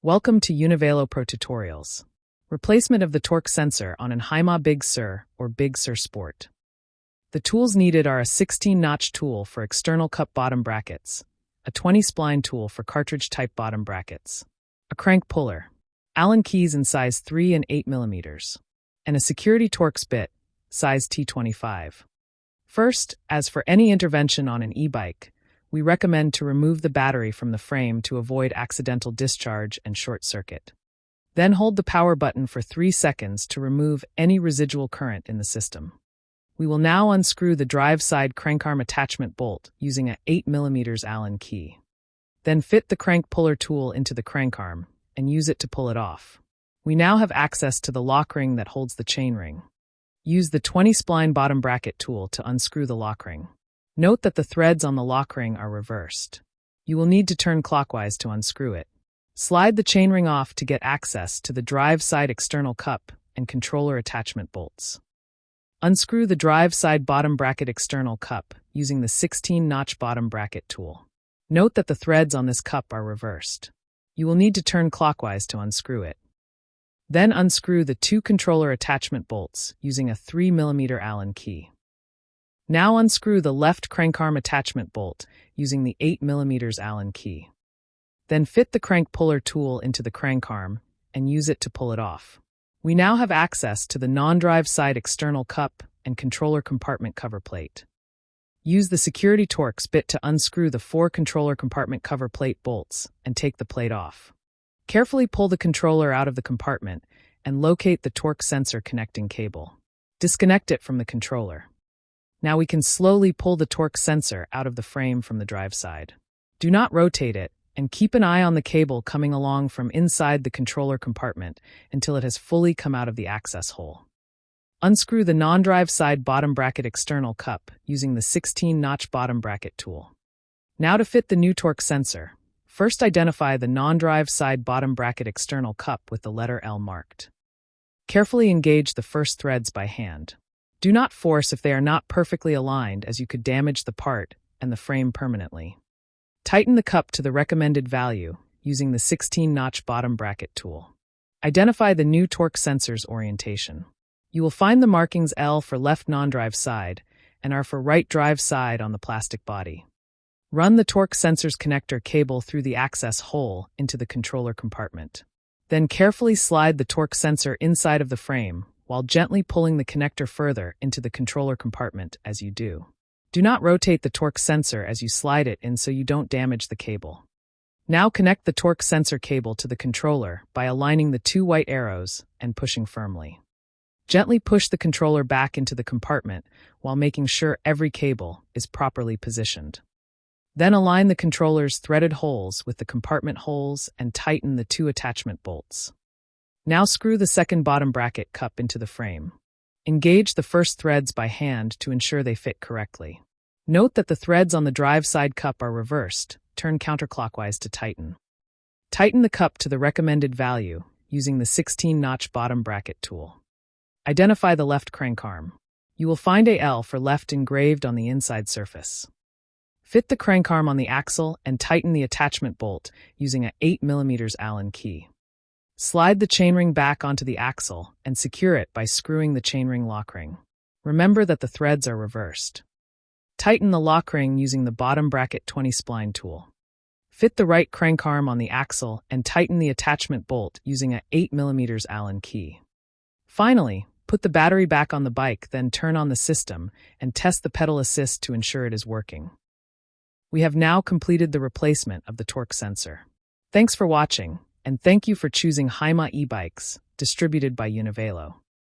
Welcome to UNIVELO Pro Tutorials. Replacement of the torque sensor on an AIMA Big Sur or Big Sur Sport. The tools needed are a 16-notch tool for external cup bottom brackets, a 20-spline tool for cartridge-type bottom brackets, a crank puller, Allen keys in size 3 and 8 mm, and a security Torx bit, size T25. First, as for any intervention on an e-bike, we recommend to remove the battery from the frame to avoid accidental discharge and short circuit. Then hold the power button for 3 seconds to remove any residual current in the system. We will now unscrew the drive side crankarm attachment bolt using an 8 mm Allen key. Then fit the crank puller tool into the crankarm and use it to pull it off. We now have access to the lock ring that holds the chainring. Use the 20-spline bottom bracket tool to unscrew the lock ring. Note that the threads on the lock ring are reversed. You will need to turn clockwise to unscrew it. Slide the chainring off to get access to the drive side external cup and controller attachment bolts. Unscrew the drive side bottom bracket external cup using the 16-notch bottom bracket tool. Note that the threads on this cup are reversed. You will need to turn clockwise to unscrew it. Then unscrew the 2 controller attachment bolts using a 3 mm Allen key. Now unscrew the left crankarm attachment bolt using the 8 mm Allen key. Then fit the crank puller tool into the crankarm and use it to pull it off. We now have access to the non-drive side external cup and controller compartment cover plate. Use the security Torx bit to unscrew the 4 controller compartment cover plate bolts and take the plate off. Carefully pull the controller out of the compartment and locate the torque sensor connecting cable. Disconnect it from the controller. Now we can slowly pull the torque sensor out of the frame from the drive side. Do not rotate it, and keep an eye on the cable coming along from inside the controller compartment until it has fully come out of the access hole. Unscrew the non-drive side bottom bracket external cup using the 16-notch bottom bracket tool. Now to fit the new torque sensor, first identify the non-drive side bottom bracket external cup with the letter L marked. Carefully engage the first threads by hand. Do not force if they are not perfectly aligned, as you could damage the part and the frame permanently. Tighten the cup to the recommended value using the 16-notch bottom bracket tool. Identify the new torque sensor's orientation. You will find the markings L for left non-drive side and R for right drive side on the plastic body. Run the torque sensor's connector cable through the access hole into the controller compartment. Then carefully slide the torque sensor inside of the frame while gently pulling the connector further into the controller compartment as you do. Do not rotate the torque sensor as you slide it in so you don't damage the cable. Now connect the torque sensor cable to the controller by aligning the 2 white arrows and pushing firmly. Gently push the controller back into the compartment while making sure every cable is properly positioned. Then align the controller's threaded holes with the compartment holes and tighten the 2 attachment bolts. Now screw the second bottom bracket cup into the frame. Engage the first threads by hand to ensure they fit correctly. Note that the threads on the drive side cup are reversed. Turn counterclockwise to tighten. Tighten the cup to the recommended value using the 16-notch bottom bracket tool. Identify the left crankarm. You will find a L for left engraved on the inside surface. Fit the crankarm on the axle and tighten the attachment bolt using an 8 mm Allen key. Slide the chainring back onto the axle and secure it by screwing the chainring lock ring. Remember that the threads are reversed. Tighten the lock ring using the bottom bracket 20-spline tool. Fit the right crankarm on the axle and tighten the attachment bolt using an 8 mm Allen key. Finally, put the battery back on the bike, then turn on the system and test the pedal assist to ensure it is working. We have now completed the replacement of the torque sensor. Thanks for watching. And thank you for choosing AIMA e-bikes, distributed by UNIVELO.